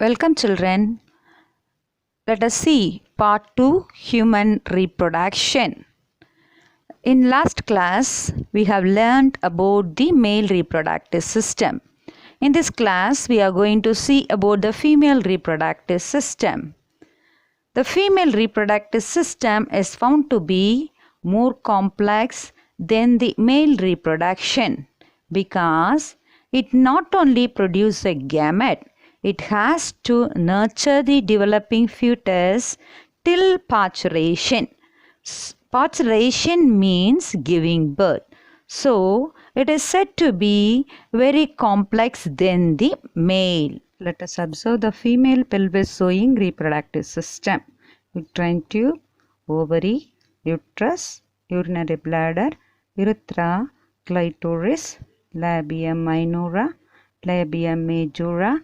Welcome children. Let us see part 2 human reproduction. In last class we have learned about the male reproductive system. In this class we are going to see about the female reproductive system. The female reproductive system is found to be more complex than the male reproduction because it not only produces a gamete, it has to nurture the developing fetus till parturition. Parturition means giving birth. So, it is said to be very complex than the male. Let us observe the female pelvis-showing reproductive system. Uterine tube, ovary, uterus, urinary bladder, urethra, clitoris, labia minora, labia majora,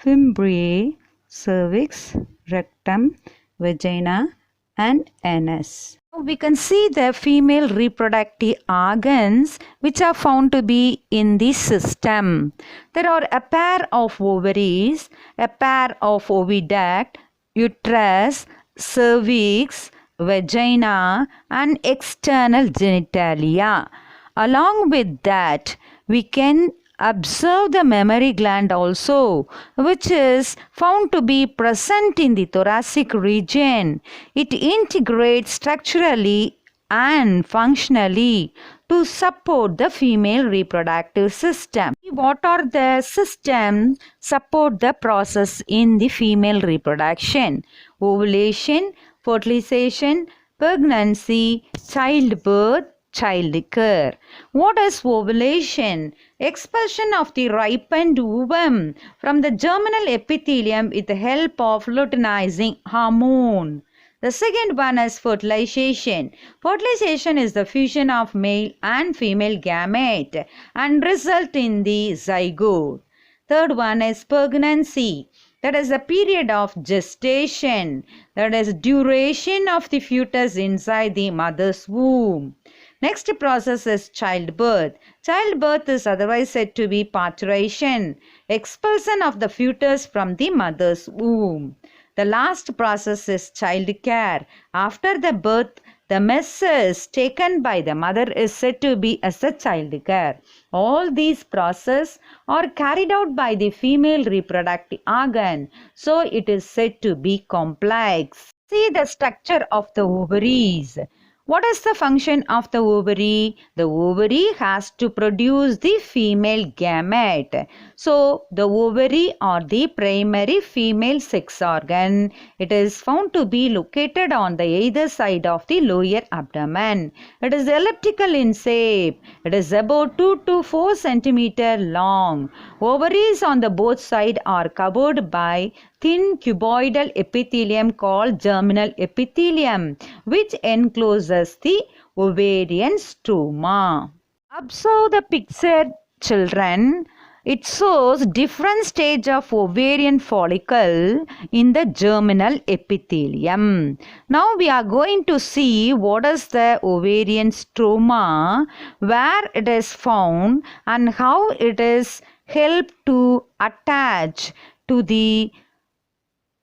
fimbriae, cervix, rectum, vagina and anus. We can see the female reproductive organs which are found to be in the system. There are a pair of ovaries, a pair of oviduct, uterus, cervix, vagina and external genitalia. Along with that, we can observe the mammary gland also, which is found to be present in the thoracic region. It integrates structurally and functionally to support the female reproductive system. What are the systems support the process in the female reproduction? Ovulation, fertilization, pregnancy, childbirth, child care. What is ovulation? Expulsion of the ripened ovum from the germinal epithelium with the help of luteinizing hormone. The second one is fertilization. Fertilization is the fusion of male and female gamete and result in the zygote. Third one is pregnancy. That is the period of gestation. That is duration of the fetus inside the mother's womb. Next process is childbirth. Childbirth is otherwise said to be parturition, expulsion of the fetus from the mother's womb. The last process is child care. After the birth, the measures taken by the mother is said to be as a child care. All these processes are carried out by the female reproductive organ, so it is said to be complex. See the structure of the ovaries. What is the function of the ovary? The ovary has to produce the female gamete. So, the ovary or the primary female sex organ, it is found to be located on the either side of the lower abdomen. It is elliptical in shape. It is about 2 to 4 cm long. Ovaries on the both sides are covered by thin cuboidal epithelium called germinal epithelium, which encloses the ovarian stroma. Observe the picture, children. It shows different stage of ovarian follicle in the germinal epithelium. Now we are going to see what is the ovarian stroma, where it is found and how it is helped to attach to the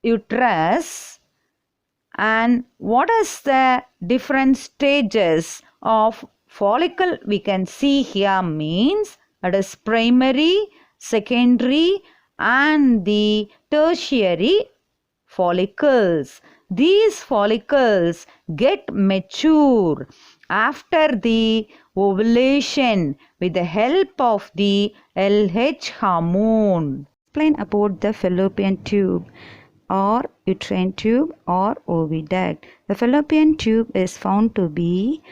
uterus, and what is the different stages of follicle we can see here means it is primary, secondary and the tertiary follicles. These follicles get mature after the ovulation with the help of the LH hormone. Explain about the fallopian tube or uterine tube or oviduct. The fallopian tube is found to be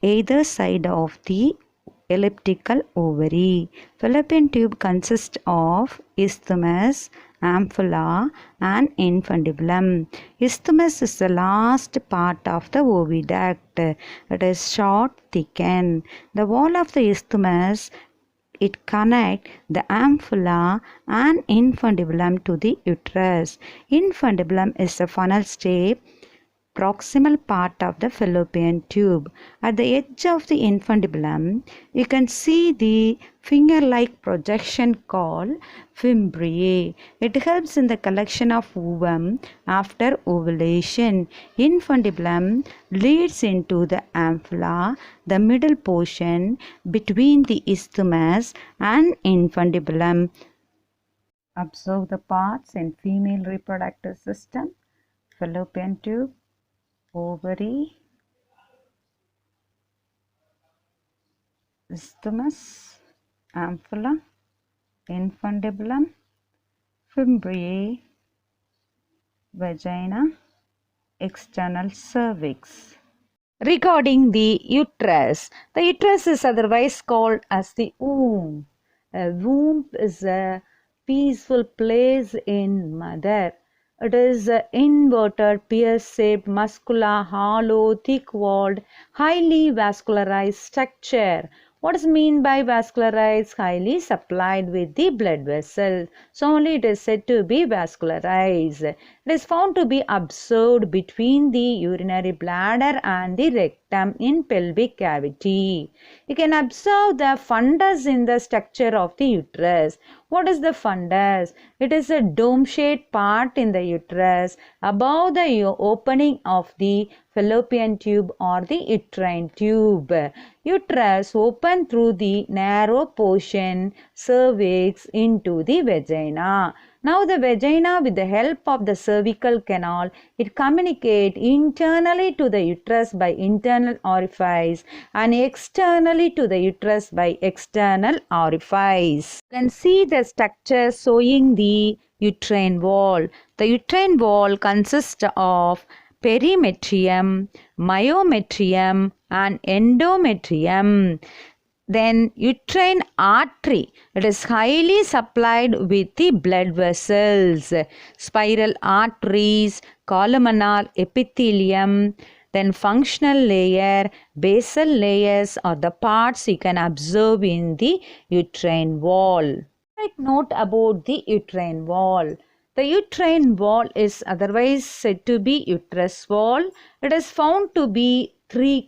either side of the elliptical ovary. Fallopian tube consists of isthmus, ampulla and infundibulum. Isthmus is the last part of the oviduct. It is short, thickened. The wall of the isthmus, it connects the ampulla and infundibulum to the uterus. Infundibulum is a funnel shape proximal part of the fallopian tube. At the edge of the infundibulum, you can see the finger-like projection called fimbriae. It helps in the collection of ovum after ovulation. Infundibulum leads into the ampulla, the middle portion between the isthmus and infundibulum. Observe the parts in female reproductive system: fallopian tube, ovary, isthmus, ampulla, infundibulum, fimbriae, vagina, external cervix. Regarding the uterus is otherwise called as the womb. A womb is a peaceful place in mother. It is an inverted, pear-shaped, muscular, hollow, thick-walled, highly vascularized structure. What is meant by vascularized? Highly supplied with the blood vessels. So only it is said to be vascularized. It is found to be observed between the urinary bladder and the rectum in pelvic cavity. You can observe the fundus in the structure of the uterus. What is the fundus? It is a dome-shaped part in the uterus above the opening of the fallopian tube or the uterine tube. Uterus open through the narrow portion cervix into the vagina. Now the vagina, with the help of the cervical canal, it communicates internally to the uterus by internal orifice and externally to the uterus by external orifice. You can see the structure showing the uterine wall. The uterine wall consists of perimetrium, myometrium and endometrium. Then uterine artery, it is highly supplied with the blood vessels, spiral arteries, columnar epithelium, then functional layer, basal layers are the parts you can observe in the uterine wall. Take note about the uterine wall. The uterine wall is otherwise said to be uterus wall. It is found to be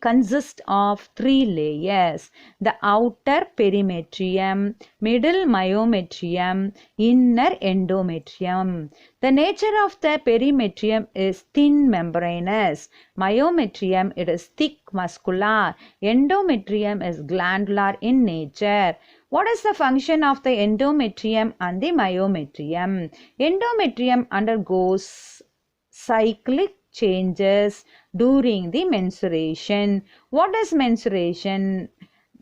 consist of three layers: the outer perimetrium, middle myometrium, inner endometrium. The nature of the perimetrium is thin membranous. Myometrium, it is thick muscular. Endometrium is glandular in nature. What is the function of the endometrium and the myometrium? Endometrium undergoes cyclic changes during the menstruation. What is menstruation?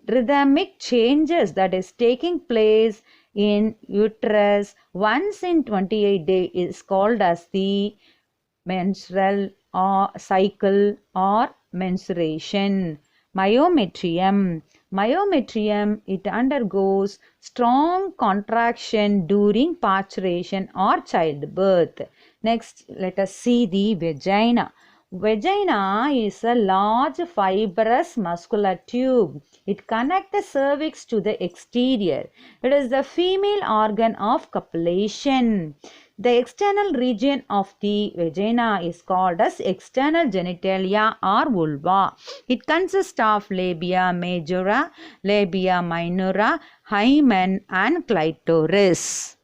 Rhythmic changes that is taking place in uterus once in 28 days is called as the menstrual or cycle or menstruation. Myometrium. Myometrium, it undergoes strong contraction during parturition or childbirth. Next, let us see the vagina. Vagina is a large fibrous muscular tube. It connects the cervix to the exterior. It is the female organ of copulation. The external region of the vagina is called as external genitalia or vulva. It consists of labia majora, labia minora, hymen and clitoris.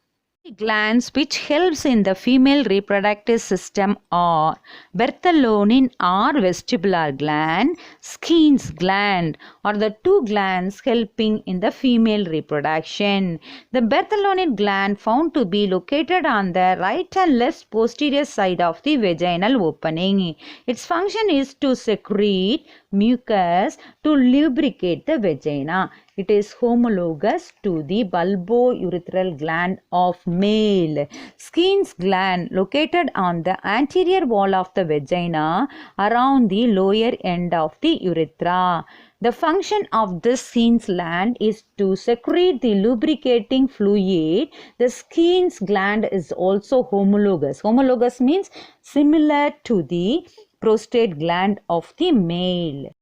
Glands which helps in the female reproductive system are Bartholin or vestibular gland, Skene's gland are the two glands helping in the female reproduction. The Bartholin gland found to be located on the right and left posterior side of the vaginal opening. Its function is to secrete mucus to lubricate the vagina. It is homologous to the bulbourethral gland of male. Skene's gland located on the anterior wall of the vagina around the lower end of the urethra. The function of this Skene's gland is to secrete the lubricating fluid. The Skene's gland is also homologous. Homologous means similar to the prostate gland of the male.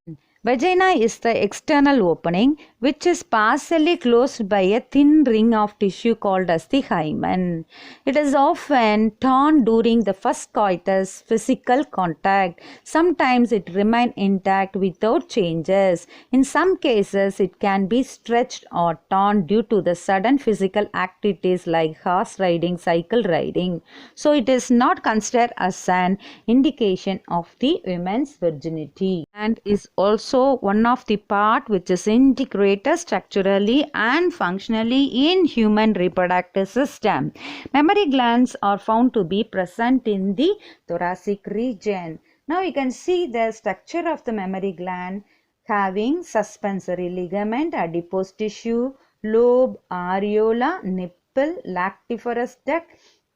Vagina is the external opening which is partially closed by a thin ring of tissue called as the hymen. It is often torn during the first coitus physical contact. Sometimes it remains intact without changes. In some cases, it can be stretched or torn due to the sudden physical activities like horse riding, cycle riding. So it is not considered as an indication of the woman's virginity, and is also one of the part which is integrated structurally and functionally in human reproductive system. Mammary glands are found to be present in the thoracic region. Now you can see the structure of the mammary gland having suspensory ligament, adipose tissue, lobe, areola, nipple, lactiferous duct,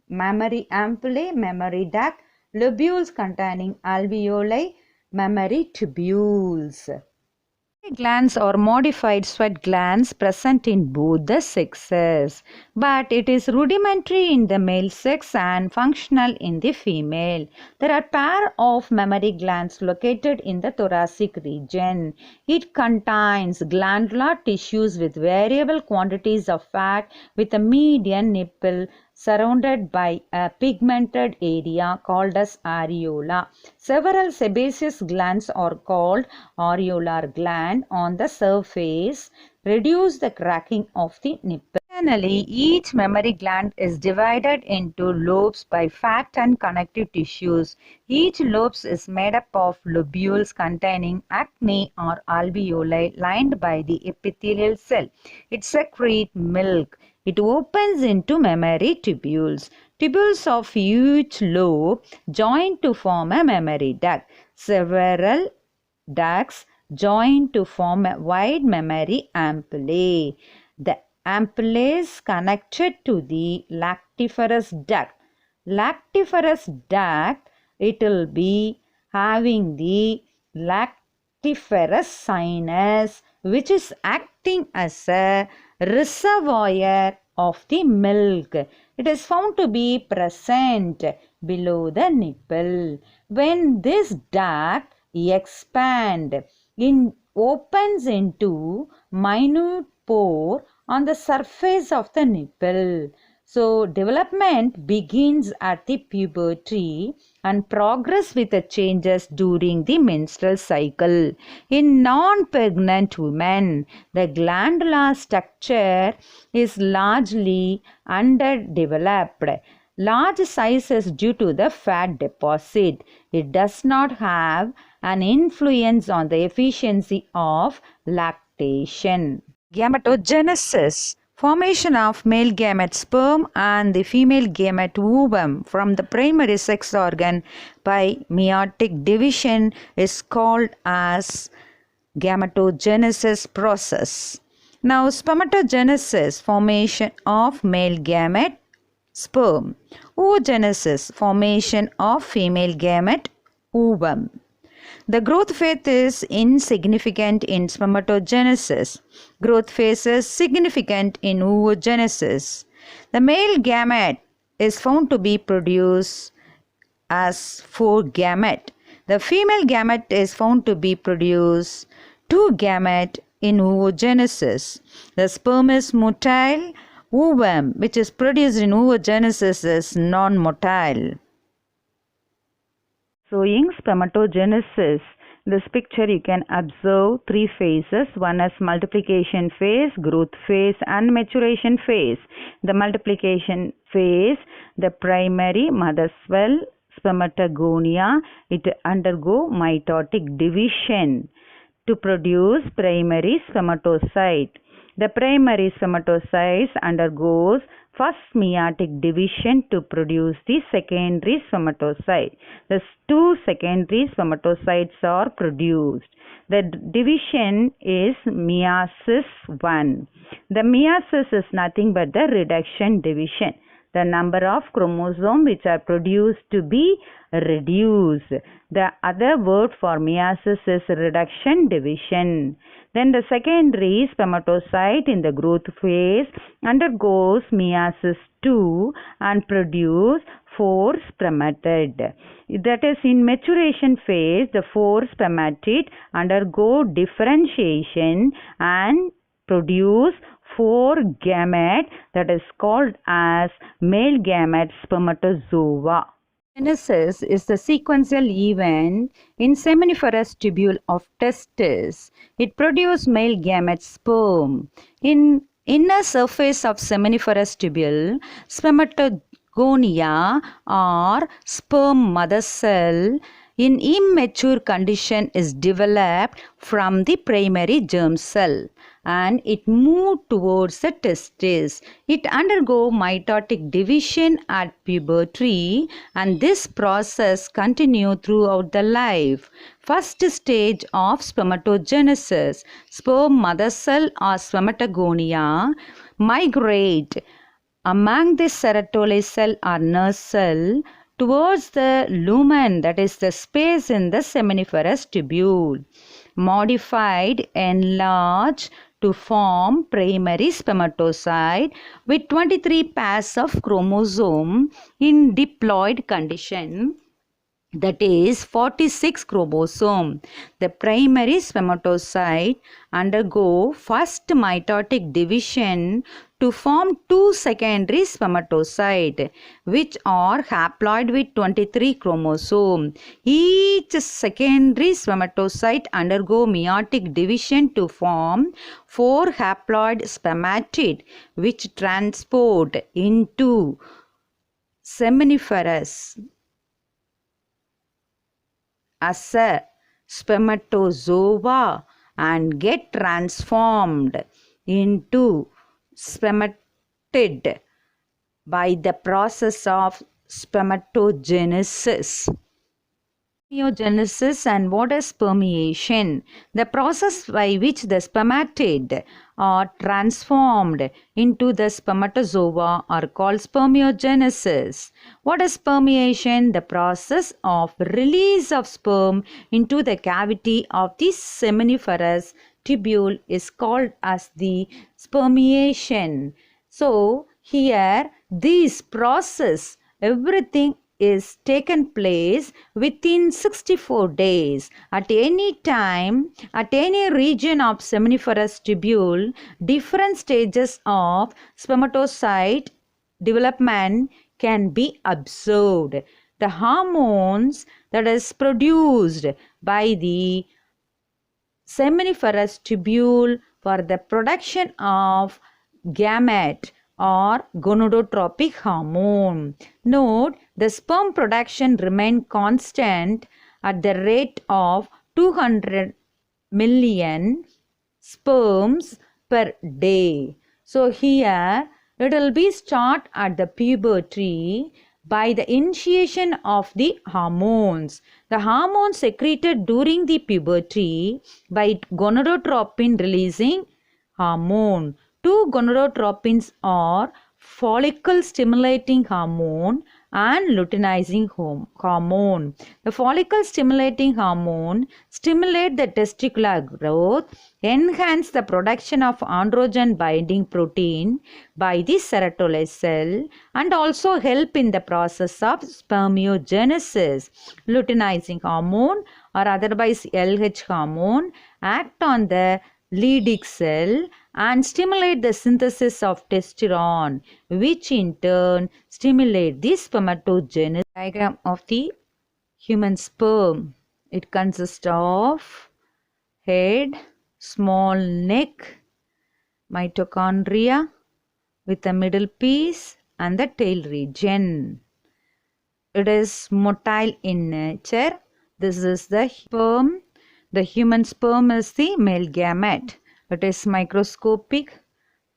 mammary ampullae, mammary duct, lobules containing alveoli, mammary tubules. Glands are modified sweat glands present in both the sexes, but it is rudimentary in the male sex and functional in the female. There are pair of mammary glands located in the thoracic region. It contains glandular tissues with variable quantities of fat with a median nipple surrounded by a pigmented area called as areola. Several sebaceous glands are called areolar gland on the surface, reduce the cracking of the nipple. Finally, each mammary gland is divided into lobes by fat and connective tissues. Each lobe is made up of lobules containing acne or alveoli lined by the epithelial cell. It secretes milk. It opens into mammary tubules. Tubules of each lobe join to form a mammary duct. Several ducts join to form a wide mammary ampullae. The ampullae is connected to the lactiferous duct. Lactiferous duct, it will be having the lactiferous sinus, which is acting as a reservoir of the milk. It is found to be present below the nipple. When this duct expands, it opens into minute pore on the surface of the nipple. So development begins at the puberty and progress with the changes during the menstrual cycle. In non-pregnant women, the glandular structure is largely underdeveloped. Large sizes due to the fat deposit. It does not have an influence on the efficiency of lactation. Gametogenesis, formation of male gamete sperm and the female gamete ovum from the primary sex organ by meiotic division, is called as gametogenesis process. Now, spermatogenesis, formation of male gamete sperm. Oogenesis, formation of female gamete ovum. The growth phase is insignificant in spermatogenesis. Growth phase is significant in oogenesis. The male gamete is found to be produced as 4 gamete. The female gamete is found to be produced 2 gamete in oogenesis. The sperm is motile. Ovum, which is produced in oogenesis, is non-motile. Showing spermatogenesis. In this picture you can observe 3 phases. One is multiplication phase, growth phase and maturation phase. The multiplication phase, the primary mother cell spermatogonia, it undergo mitotic division to produce primary spermatocyte. The primary spermatocyte undergoes first meiotic division to produce the secondary spermatocyte. The 2 secondary spermatocytes are produced. The division is meiosis 1. The meiosis is nothing but the reduction division. The number of chromosomes which are produced to be reduced. The other word for meiosis is reduction division. Then the secondary spermatocyte in the growth phase undergoes meiosis 2 and produce 4 spermatid. That is, in maturation phase, the 4 spermatid undergo differentiation and produce four gametes that is called as male gamete spermatozoa. Genesis is the sequential event in seminiferous tubule of testis. It produces male gamete sperm. In inner surface of seminiferous tubule, spermatogonia or sperm mother cell in immature condition is developed from the primary germ cell and it moved towards the testis. It undergo mitotic division at puberty and this process continues throughout the life. First stage of spermatogenesis, sperm mother cell or spermatogonia migrate among the serotolase cell or nurse cell towards the lumen, that is the space in the seminiferous tubule, modified, enlarged to form primary spermatocyte with 23 pairs of chromosome in diploid condition, that is 46 chromosome. The primary spermatocyte undergo first mitotic division to form two secondary spermatocytes which are haploid with 23 chromosome. Each secondary spermatocyte undergo meiotic division to form four haploid spermatid which transport into seminiferous as a spermatozoa and get transformed into spermatid by the process of spermatogenesis. Spermiogenesis and what is spermiation? The process by which the spermatid are transformed into the spermatozoa are called spermiogenesis. What is spermiation? The process of release of sperm into the cavity of the seminiferous tubule is called as the spermiation. So, here this process, everything is taken place within 64 days. At any time, at any region of seminiferous tubule, different stages of spermatocyte development can be observed. The hormones that is produced by the seminiferous tubule for the production of gamete or gonadotropic hormone. Note, the sperm production remained constant at the rate of 200 million sperms per day. So here it will be start at the puberty by the initiation of the hormones. The hormones secreted during the puberty by gonadotropin releasing hormone. Two gonadotropins are follicle stimulating hormone and luteinizing hormone. The follicle stimulating hormone stimulate the testicular growth, enhance the production of androgen binding protein by the serotolase cell and also help in the process of spermiogenesis. Luteinizing hormone or otherwise LH hormone act on the Leydig cell and stimulate the synthesis of testosterone, which in turn stimulate the spermatogenesis. Diagram of the human sperm. It consists of head, small neck, mitochondria with the middle piece and the tail region. It is motile in nature. This is the sperm. The human sperm is the male gamete. It is microscopic,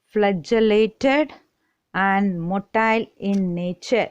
flagellated and motile in nature.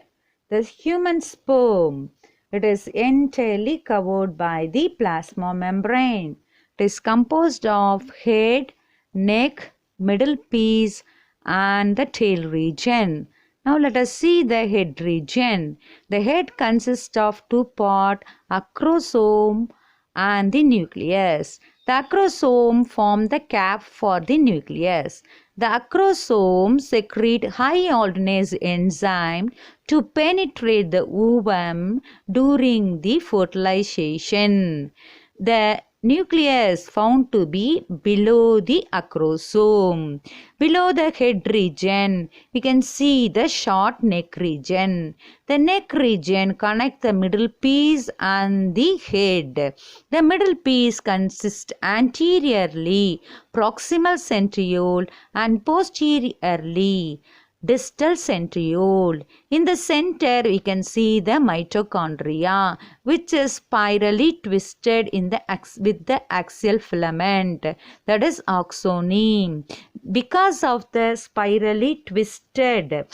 The human sperm, it is entirely covered by the plasma membrane. It is composed of head, neck, middle piece and the tail region. Now let us see the head region. The head consists of two parts, acrosome and the nucleus. The acrosome form the cap for the nucleus. The acrosome secrete high aldolase enzyme to penetrate the ovum during the fertilization. The nucleus found to be below the acrosome. Below the head region, we can see the short neck region. The neck region connects the middle piece and the head. The middle piece consists anteriorly proximal centriole and posteriorly distal centriole. In the center, we can see the mitochondria, which is spirally twisted with the axial filament, that is axone. Because of the spirally twisted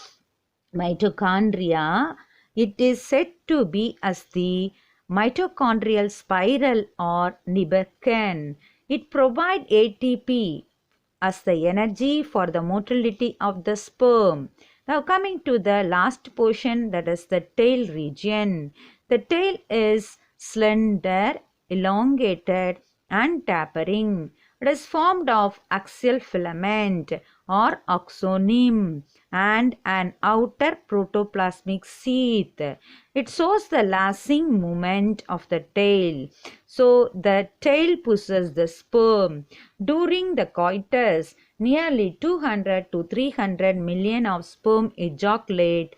mitochondria, it is said to be as the mitochondrial spiral or nibican. It provides ATP as the energy for the motility of the sperm. Now coming to the last portion, that is the tail region. The tail is slender, elongated and tapering. It is formed of axial filament or axoneme and an outer protoplasmic sheath. It shows the lashing movement of the tail. So the tail pushes the sperm. During the coitus, nearly 200 to 300 million of sperm ejaculate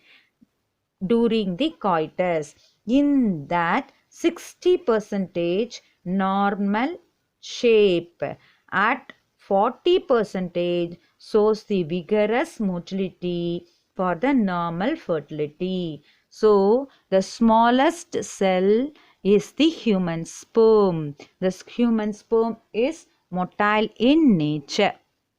during the coitus. In that, 60% normal shape. At 40% shows the vigorous motility for the normal fertility. So, the smallest cell is the human sperm. The human sperm is motile in nature.